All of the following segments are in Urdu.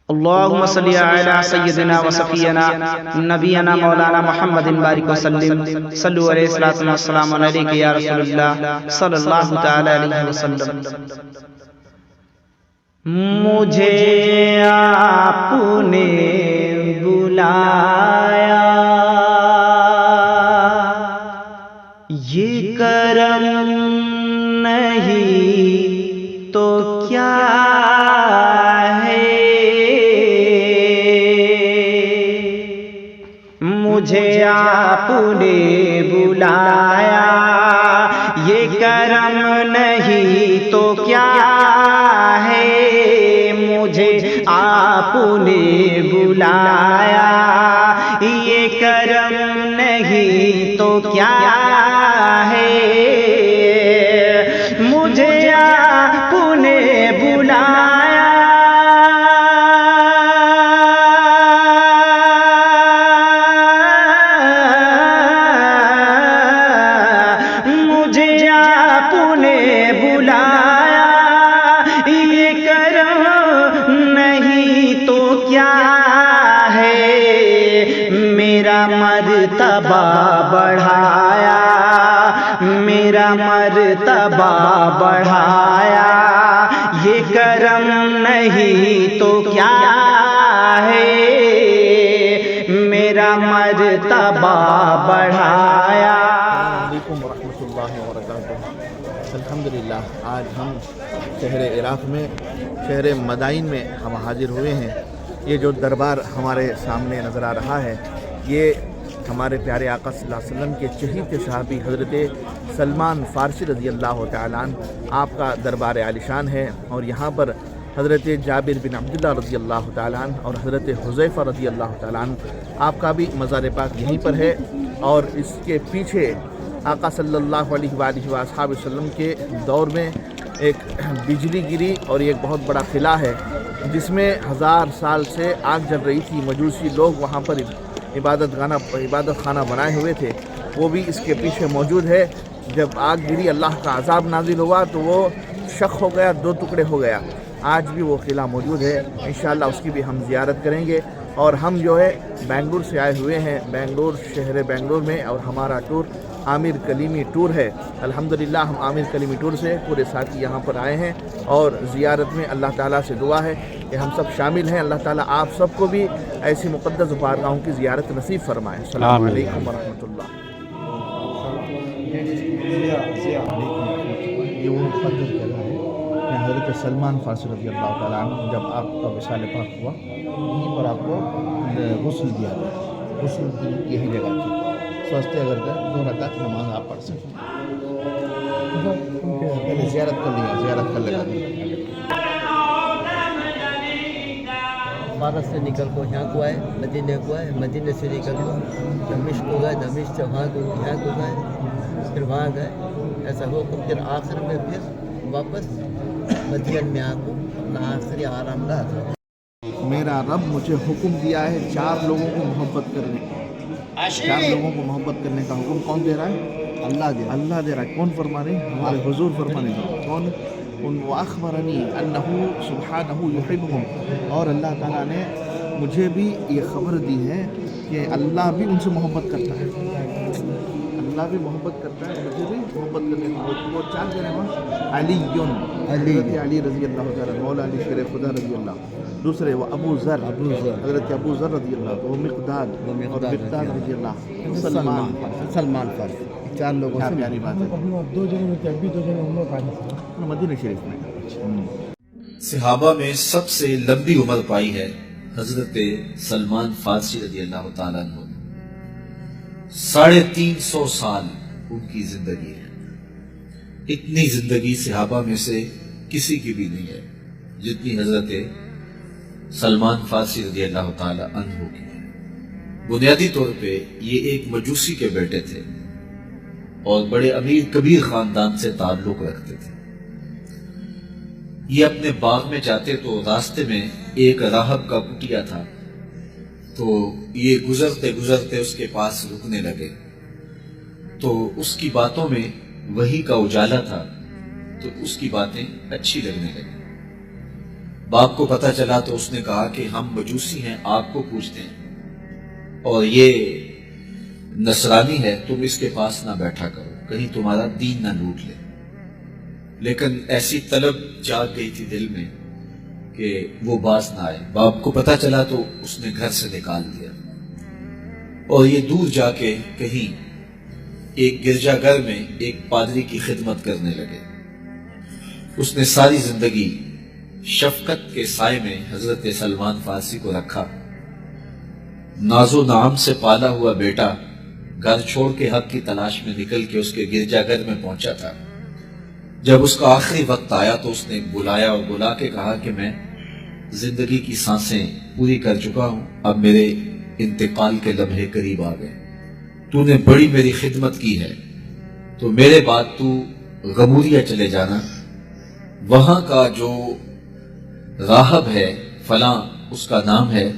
اللهم صل على سيدنا وصفينا نبينا مولانا محمد بارك وسلم صلوا عليه الصلاة والسلام عليك يا رسول الله صلی اللہ تعالی علیہ وسلم۔ مجھے آپ نے بلایا یہ کرم نہیں تو کیا ہے، مجھے آپ نے بلایا یہ کرم نہیں تو کیا ہے، مجھے آپ نے بلایا یہ کرم نہیں تو کیا ہے، مجھے آپ نے بلایا مجھے آپ نے بلایا یہ کرم نہیں تو کیا ہے، میرا مرتبہ بڑھایا میرا مرتبہ بڑھایا یہ کرم نہیں تو کیا ہے، میرا مرتبہ بڑھایا۔ السلام علیکم ورحمۃ اللہ وبرکاتہ۔ الحمدللہ آج ہم شہر عراق میں شہر مدائن میں ہم حاضر ہوئے ہیں۔ یہ جو دربار ہمارے سامنے نظر آ رہا ہے یہ ہمارے پیارے آقا صلی اللہ علیہ وسلم کے چہیتے صحابی حضرت سلمان فارسی رضی اللہ تعالیٰ عنہ آپ کا دربار عالیشان ہے، اور یہاں پر حضرت جابر بن عبداللہ رضی اللہ تعالیٰ عنہ اور حضرت حذیفہ رضی اللہ تعالیٰ عنہ آپ کا بھی مزار پاک یہیں پر ہے، اور اس کے پیچھے آقا صلی اللہ علیہ وآلہ وآلہ وسلم کے دور میں ایک بجلی گری اور یہ ایک بہت بڑا قلعہ ہے جس میں 1000 سال سے آگ جل رہی تھی۔ مجوسی لوگ وہاں پر عبادت خانہ بنائے ہوئے تھے، وہ بھی اس کے پیچھے موجود ہے۔ جب آگ گری اللہ کا عذاب نازل ہوا تو وہ شق ہو گیا، 2 ٹکڑے ہو گیا۔ آج بھی وہ قلعہ موجود ہے، انشاءاللہ اس کی بھی ہم زیارت کریں گے۔ اور ہم جو ہے بنگلور سے آئے ہوئے ہیں، شہر بنگلور میں، اور ہمارا ٹور عامر کلیمی ٹور ہے۔ الحمدللہ ہم عامر کلیمی ٹور سے پورے ساتھی یہاں پر آئے ہیں، اور زیارت میں اللہ تعالیٰ سے دعا ہے کہ ہم سب شامل ہیں۔ اللہ تعالیٰ آپ سب کو بھی ایسی مقدس بارگاہوں کی زیارت نصیب فرمائے۔ السلام علیکم ورحمۃ اللہ۔ یہ وہ مقدس جگہ ہے جہاں حضرت سلمان فارسی رضی اللہ تعالیٰ عنہ جب آپ کا وصال پاک ہوا یہیں پر آپ کو غسل دیا گیا، غسل کی یہی جگہ تھی۔ سوچتے اگر 2 رکعت نماز آپ پڑھ سکتے پہلے زیارت کر لیا، زیارت کر لگا بھارت سے نکل کو یہاں کو آئے، مدینے کو آئے، مدینے سے نکل کو دمشق کو گئے، دمشق سے وہاں کو یہاں کو گئے، پھر وہاں گئے، ایسا ہو کر پھر آخر میں پھر واپس مدین میں آ کو اپنا آخری آرام گاہ تھا۔ میرا رب مجھے حکم دیا ہے 4 لوگوں کو محبت کرنے کا۔ 4 لوگوں کو محبت کرنے کا حکم کون دے رہا ہے؟ اللہ دے رہا ہے۔ کون فرما رہے ہیں؟ ہمارے حضور فرما رہے ہیں۔ کون؟ وَأَخْبَرَنِي أَنَّهُ سُبْحَانَهُ يُحِبُّهُمْ، اور اللہ تعالیٰ نے مجھے بھی یہ خبر دی ہے کہ اللہ بھی ان سے محبت کرتا ہے، اللہ بھی محبت کرتا ہے، مجھے بھی محبت کرنے کا۔ وہ 4 جنے ہیں، علی حضرت علی رضی اللہ تعالیٰ، مولا علی شیر خدا رضی اللہ۔ دوسرے وہ ابو ذر حضرت ابو ذر رضی اللہ، وہ مقداد اور مقداد رضی اللہ، سلمان فارسی، 4 لوگوں کیا سے پیاری بات ہے۔ 2 جنوں میں ابھی 2 جنوں ہم لوگ مدینہ شریف میں صحابہ میں سب سے لمبی عمر پائی ہے حضرت سلمان فارسی رضی اللہ تعالیٰ عنہ۔ 350 سال ان کی زندگی ہے۔ اتنی زندگی صحابہ میں سے کسی کی بھی نہیں ہے جتنی حضرت سلمان فارسی رضی اللہ تعالیٰ عنہ کی ہے۔ بنیادی طور پہ یہ ایک مجوسی کے بیٹے تھے اور بڑے امیر کبیر خاندان سے تعلق رکھتے تھے۔ یہ اپنے باغ میں جاتے تو راستے میں ایک راہب کا کٹیا تھا، تو یہ گزرتے گزرتے اس کے پاس رکنے لگے، تو اس کی باتوں میں وحی کا اجالا تھا تو اس کی باتیں اچھی لگنے لگی۔ باپ کو پتہ چلا تو اس نے کہا کہ ہم مجوسی ہیں، آپ کو پوچھتے ہیں، اور یہ نصرانی ہے، تم اس کے پاس نہ بیٹھا کرو، کہیں تمہارا دین نہ لوٹ لے۔ لیکن ایسی طلب جاگ گئی تھی دل میں کہ وہ باز نہ آئے۔ باپ کو پتہ چلا تو اس نے گھر سے نکال دیا، اور یہ دور جا کے کہیں ایک گرجا گھر میں ایک پادری کی خدمت کرنے لگے۔ اس نے ساری زندگی شفقت کے سائے میں حضرت سلمان فارسی کو رکھا۔ ناز و نعم سے پالا ہوا بیٹا گھر چھوڑ کے حق کی تلاش میں نکل کے اس کے گرجا گھر میں پہنچا تھا۔ جب اس کا آخری وقت آیا تو اس نے بلایا اور بلا کے کہا کہ میں زندگی کی سانسیں پوری کر چکا ہوں، اب میرے انتقال کے لمحے قریب آ گئے۔ تو نے بڑی میری خدمت کی ہے، تو میرے بعد تو غموریا چلے جانا، وہاں کا جو راہب ہے فلاں اس کا نام ہے،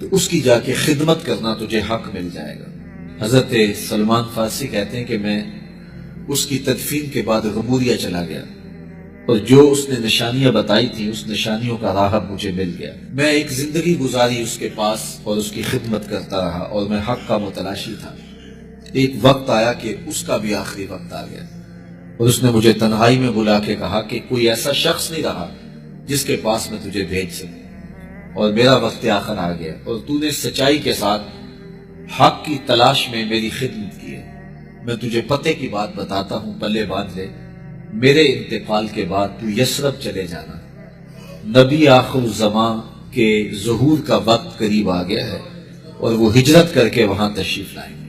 تو اس کی جا کے خدمت کرنا تجھے حق مل جائے گا۔ حضرت سلمان فارسی کہتے ہیں کہ میں اس کی تدفین کے بعد غموریا چلا گیا، اور جو اس نے نشانیاں بتائی تھی اس نشانیوں کا راہب مجھے مل گیا۔ میں ایک زندگی گزاری اس کے پاس اور اس کی خدمت کرتا رہا، اور میں حق کا متلاشی تھا۔ ایک وقت آیا کہ اس کا بھی آخری وقت آ گیا، اور اس نے مجھے تنہائی میں بلا کے کہا کہ کوئی ایسا شخص نہیں رہا جس کے پاس میں تجھے بھیج سکوں، اور میرا وقت آخر آ گیا، اور تو نے سچائی کے ساتھ حق کی تلاش میں میری خدمت کی ہے۔ میں تجھے پتے کی بات بتاتا ہوں، پلے باندھ لے، میرے انتقال کے بعد تو یثرب چلے جانا، نبی آخر الزمان کے ظہور کا وقت قریب آ گیا ہے، اور وہ ہجرت کر کے وہاں تشریف لائیں گے۔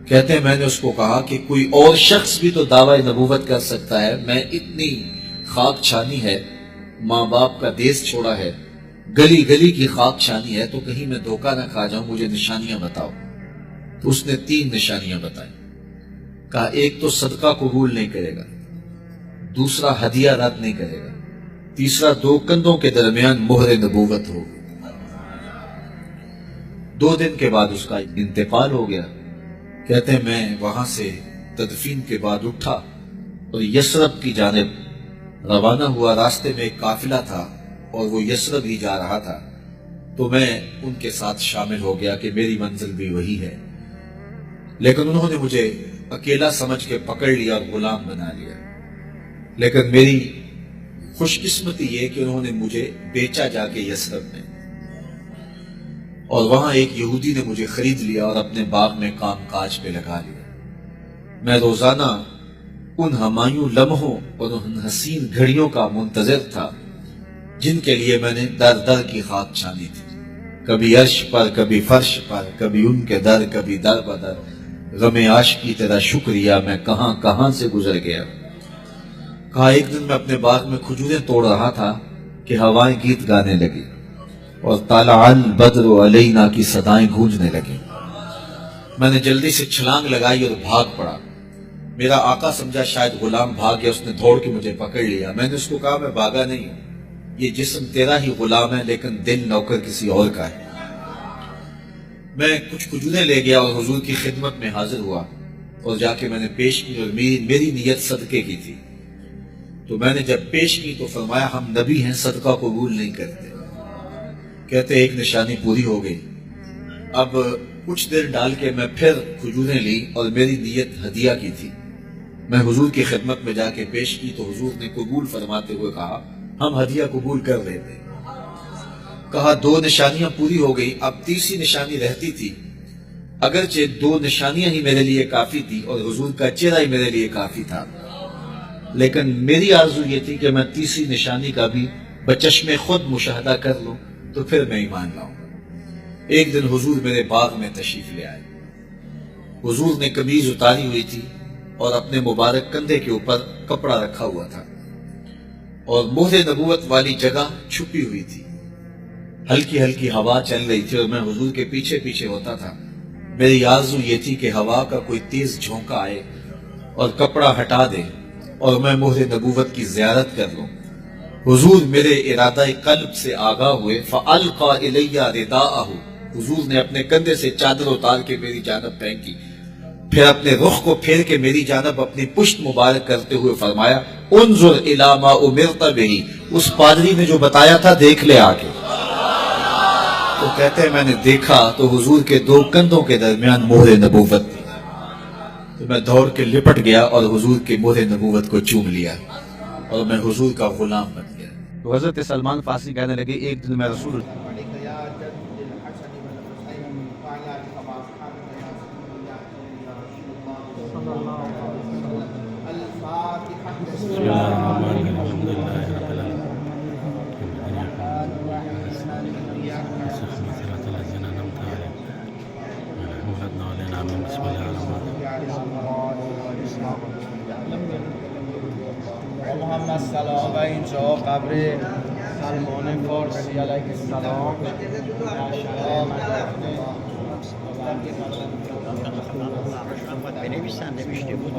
کہتے ہیں میں نے اس کو کہا کہ کوئی اور شخص بھی تو دعویٰ نبوت کر سکتا ہے، میں اتنی خاک چھانی ہے، ماں باپ کا دیس چھوڑا ہے، گلی گلی کی خاک چھانی ہے، تو کہیں میں دھوکہ نہ کھا جاؤں، مجھے نشانیاں بتاؤ۔ تو اس نے 3 نشانیاں بتائیں۔ کہا ایک تو صدقہ قبول نہیں کرے گا، دوسرا ہدیہ رد نہیں کرے گا، تیسرا 2 کندھوں کے درمیان مہر نبوت ہوگی۔ 2 دن کے بعد اس کا انتقال ہو گیا۔ کہتے ہیں میں وہاں سے تدفین کے بعد اٹھا اور یثرب کی جانب روانہ ہوا۔ راستے میں ایک قافلہ تھا اور وہ یثرب ہی جا رہا تھا، تو میں ان کے ساتھ شامل ہو گیا کہ میری منزل بھی وہی ہے، لیکن انہوں نے مجھے اکیلا سمجھ کے پکڑ لیا اور غلام بنا لیا۔ لیکن میری خوش قسمتی یہ کہ انہوں نے مجھے بیچا جا کے یثرب میں، اور وہاں ایک یہودی نے مجھے خرید لیا اور اپنے باغ میں کام کاج پہ لگا لیا۔ میں روزانہ ان ہمایوں لمحوں اور ان حسین گھڑیوں کا منتظر تھا جن کے لیے میں نے در در کی خاک چھانی تھی، کبھی عرش پر، کبھی فرش پر، کبھی ان کے در، کبھی در بدر۔ غم عاشقی تیرا شکریہ، میں کہاں کہاں سے گزر گیا۔ کہا ایک دن میں اپنے باغ میں کھجوریں توڑ رہا تھا کہ ہوائیں گیت گانے لگی اور طلع البدر علینا کی صدائیں گونجنے لگی۔ میں نے جلدی سے چھلانگ لگائی اور بھاگ پڑا۔ میرا آقا سمجھا شاید غلام بھاگ گیا، اس نے دوڑ کے مجھے پکڑ لیا۔ میں نے اس کو کہا میں بھاگا نہیں ہوں، یہ جسم تیرا ہی غلام ہے لیکن دل نوکر کسی اور کا ہے۔ میں کچھ کھجوریں لے گیا اور حضور کی خدمت میں حاضر ہوا، اور جا کے میں نے پیش کی، اور میری نیت صدقے کی تھی۔ تو میں نے جب پیش کی تو فرمایا ہم نبی ہیں، صدقہ قبول نہیں کرتے۔ کہتے ایک نشانی پوری ہو گئی۔ اب کچھ دیر ڈال کے میں پھر کھجوریں لی اور میری نیت ہدیہ کی تھی۔ میں حضور کی خدمت میں جا کے پیش کی تو حضور نے قبول فرماتے ہوئے کہا ہم ہدیہ قبول کر لیتے۔ کہا 2 نشانیاں پوری ہو گئی، اب تیسری نشانی رہتی تھی۔ اگرچہ 2 نشانیاں ہی میرے لیے کافی تھی اور حضور کا چہرہ ہی میرے لیے کافی تھا، لیکن میری آرزو یہ تھی کہ میں تیسری نشانی کا بھی بچشم خود مشاہدہ کر لوں تو پھر میں ایمان لاؤں۔ ایک دن حضور میرے باغ میں تشریف لے آئے۔ حضور نے قمیض اتاری ہوئی تھی اور اپنے مبارک کندھے کے اوپر کپڑا رکھا ہوا تھا، اور مہر نبوت والی جگہ چھپی ہوئی تھی۔ ہلکی ہلکی ہوا چل رہی تھی اور میں حضور کے پیچھے پیچھے ہوتا تھا۔ میری آرزو یہ تھی کہ ہوا کا کوئی تیز جھونکا آئے اور کپڑا ہٹا دے اور میں مہر نبوت کی زیارت کر لوں۔ حضور میرے ارادہ قلب سے آگاہ ہوئے، فَأَلْقَى إِلَيَّ رِدَاءَهُ، حضور نے اپنے کندھے سے چادر اتار کے میری جانب پھینکی پھر اپنے رخ کو پھیر کے میری جانب اپنی پشت مبارک کرتے ہوئے فرمایا انظر الی ما امرت بہ، اس پادری نے جو بتایا تھا دیکھ لے آگے۔ تو کہتے ہیں میں نے دیکھا تو حضور کے دو کندھوں کے درمیان مہر نبوت تھی، تو میں دوڑ کے لپٹ گیا اور حضور کے مہر نبوت کو چوم لیا اور میں حضور کا غلام بن گیا۔ تو حضرت سلمان فارسی کہنے لگے ایک دن میں رسول محمد سلام و اینجا قبر سلمان فارسی علیه السلام. بنویسن نوشته بود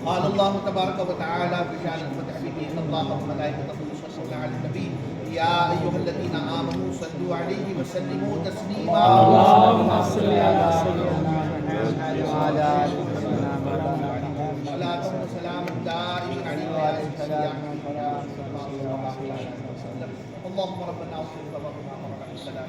قال الله تبارك وتعالى في شأن الفتح به إن الله وملائكته يصلون على النبي يا أيها الذين آمنوا صلوا عليه وسلموا تسليما اللهم صل على سيدنا محمد وعلى آل سيدنا محمد ولا تكن سلام دائم عليه وعلى السلام اللهم ربنا اغفر لنا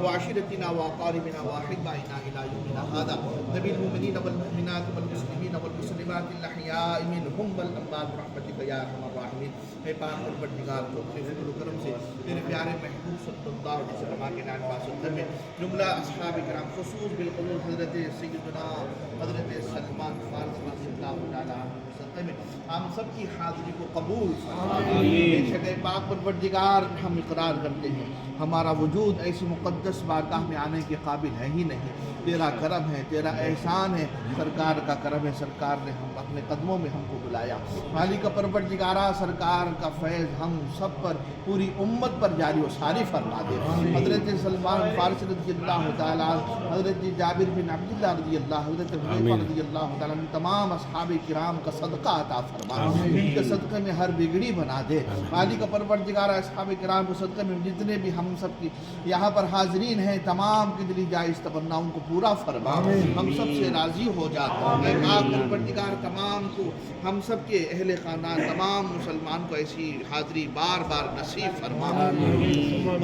وعشيرتنا وأقاربنا وأحبائنا إلى يومنا هذا نبي المؤمنين والمؤمنات والمسلمين والمسلمات الأحياء منهم والأموات برحمتك يا أرحم الراحمين. اے پاک پروردگار تو اپنے فضل و کرم سے تیرے پیارے محبوب صلی اللہ علیہ وسلم کے نام پاس میں جملہ اصحاب کرام خصوص بالخصوص حضرت سیدنا حضرت سلمان فارسی رضی اللہ تعالیٰ عنہ میں ہم سب کی حاضری کو قبول فرما۔ بے شک اے پاک پروردگار ہم اقرار کرتے ہیں ہمارا وجود ایسی مقدس بارگاہ میں آنے کے قابل ہے ہی نہیں، تیرا کرم ہے، تیرا احسان ہے، سرکار کا کرم ہے، سرکار نے ہم اپنے قدموں میں ہم کو بلایا۔ مالک پروردگارہ سرکار کا فیض ہم سب پر پوری امت پر جاری و ساری فرما دے۔ حضرت سلمان فارسی رضی اللہ تعالیٰ، حضرت جابر بن عبداللہ رضی اللہ، حضرت حذیفہ رضی اللہ تعالیٰ تمام اصحاب کرام کا صدقہ عطا فرما، ان کے صدقے میں ہر بگڑی بنا دے۔ مالک پروردگارہ اصحاب کرام کے صدقے میں جتنے بھی ہم سب کی یہاں پر حاضرین ہیں تمام کی دلی جائز تمناؤں کو پورا فرما، ہم سب سے راضی ہو جاتا ہے۔ پاک پروردگار تمام کو ہم سب کے اہل خاندان تمام مسلمان کو ایسی حاضری بار بار نصیب فرما۔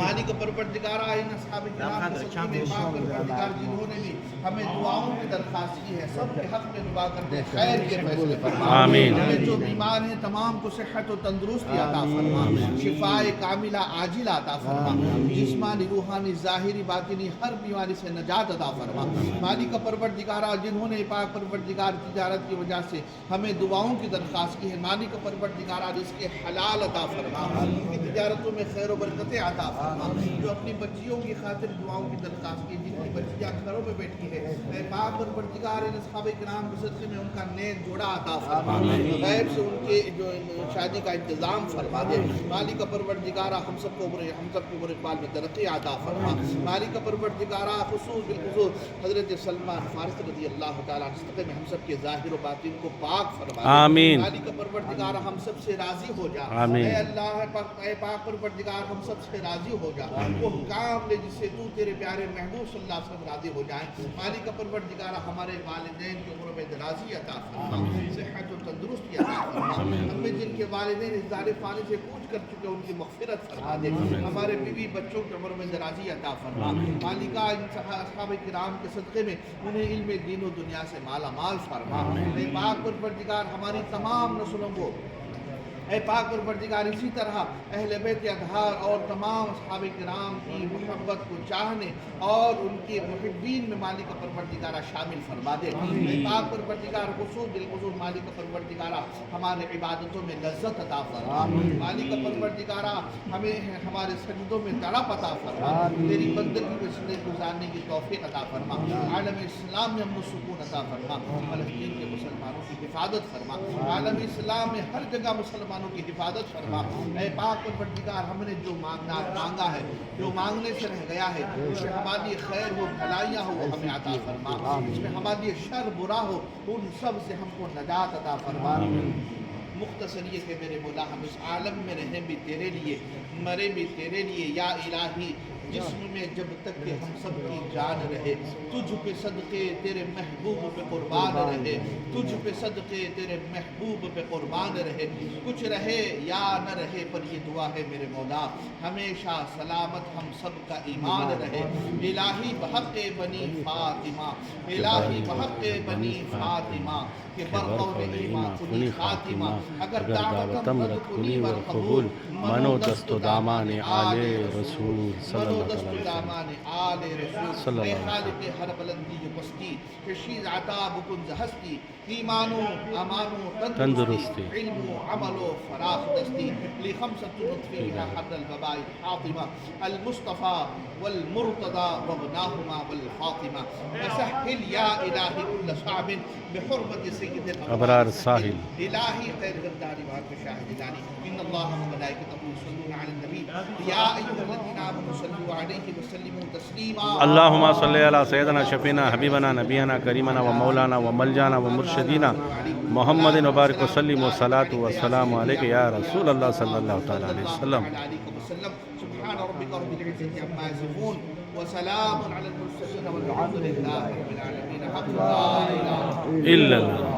مالک پروردگار ان اصحاب کرام کے صدقے میں پاک پروردگار جنہوں نے بھی ہمیں دعاؤں کی درخواست کی ہے سب کے حق میں دعا کرتے خیر کے فیصلے فرما۔ ہمیں جو بیمار ہیں تمام کو صحت و تندرستی عطا فرما، شفاء کاملہ عاجلہ عطا فرما، جسمانی روحانی ظاہری باطنی ہر بیماری سے نجات عطا فرما۔ مالک پروردگارہ جنہوں نے پاک پروردگار تجارت کی وجہ سے ہمیں دعاؤں کی درخواست کی ہے، مالک پروردگارہ جس کے حلال عطا فرما، ان کی تجارتوں میں خیر و برکتیں عطا فرما۔ جو اپنی بچیوں کی خاطر دعاؤں کی درخواست کی، جن کی بچیاں گھروں میں بیٹھی ہے، اے پاک پروردگار ان اصحاب کرام کے صدقے میں ان کا نیک جوڑا عطا فرما، غیب سے ان کے جو شادی کا انتظام فرما دے۔ مالک پروردگارہ ہم سب کو عمر اقبال میں ترقی عطا فرما۔ مالک پروردگارہ خصوص بالخصوص حضرت سلمان فارسی رضی اللہ تعالیٰ عنہ صدقے میں ہم سب کے ظاہر و باطن کو پاک فرما دے۔ آمین۔ مالک پروردگارہ ہم سب سے راضی ہو جا۔ آمین۔ اے اللہ اے پاک پروردگار ہم سب سے راضی ہو جا، وہ کام لے جس سے تو تیرے پیارے محبوب صلی اللہ علیہ وسلم راضی ہو جائیں۔ مالک پروردگارہ ہمارے والدین کی عمر میں درازی عطا فرما، صحت و تندرستی عطا فرما۔ ہمیں جن کے والدین اس دار فانی سے کوچ کر چکے ان کی مغفرت فرما دے، ہمارے بیوی بچوں کی عمر میں درازی عطا فرما۔ مالکہ ان اصحاب کرام کے صدقے میں انہیں علم دین و دنیا سے مالا مال فرما۔ اے پاک پروردگار ہماری تمام نسلوں کو اے پاک پروردگار اسی طرح اہل بیت اطہار اور تمام اصحاب کرام کی محبت کو چاہنے اور ان کے محبین میں مالک پروردگار شامل فرما دے۔ اے پاک پروردگار خصوص بالخصوص مالک پروردگار ہمارے عبادتوں میں لذت عطا فرما، مالک پروردگار ہمیں ہمارے سجدوں میں تڑپ عطا فرما، تیری بندگی میں زندگی گزارنے کی توفیق عطا فرما، عالم اسلام میں امن و سکون عطا فرما، فلسطین کے مسلمانوں کی حفاظت فرما، عالم اسلام میں ہر جگہ مسلمانوں کی حفاظت فرما۔ اے پاک پروردگار ہم نے جو مانگا ہے، جو مانگنے سے رہ گیا ہے، اس میں ہماری خیر ہو بھلائیاں ہو وہ ہمیں عطا فرما، اس میں ہماری شر برا ہو ان سب سے ہم کو نجات عطا فرما۔ مختصر یہ کہ میرے مولا ہم اس عالم میں رہیں بھی تیرے لیے، مرے بھی تیرے لیے یا الہی، جسم میں جب تک کہ ہم سب کی جان رہے، تجھ پہ صدقے تیرے محبوب پہ قربان رہے، تجھ پہ صدقے تیرے محبوب پہ قربان رہے، کچھ رہے یا نہ رہے پر یہ دعا ہے میرے مولا، ہمیشہ سلامت ہم سب کا ایمان رہے، الہی بحق بنی فاطمہ، الہی بحق بنی فاطمہ کہ برقون ایمان کنی خاتمہ، اگر دعوتم رد کنی ورقبول، منو دست و دامان آل رسول صلی اللہ علیہ وسلم، اے خالق ہر بلندی و پستی، کشید عطا بکن ہستی، ایمان و امان و تندرستی، علم و عمل و فراخ دستی، لخمسۃ نطفیہا حر الوباء الحاطمہ، المصطفیٰ والمرتضی وابناہما والفاطمہ، فسہل یا الہی کل صعب بحرمت سید ابرار ساحل الہی خیر گرداری وحق شاہد دانی، ان اللہ و ملائکتہ یصلون علی النبی یا ایھا الذین آمنوا صلوا علیہ وسلموا تسلیما، اللہم صلی علی سیدنا شفینا حبیبنا نبینا کریمنا و مولانا و ملجانا و مرشدینا محمد وبارک وسلم والصلاة والسلام علیک یا رسول اللہ صلی اللہ تعالی علیہ وسلم۔ سبحان ربک رب العزة عما یصفون وسلام علی المرسلین والحمد للہ رب العالمین، حق لا الہ الا اللہ۔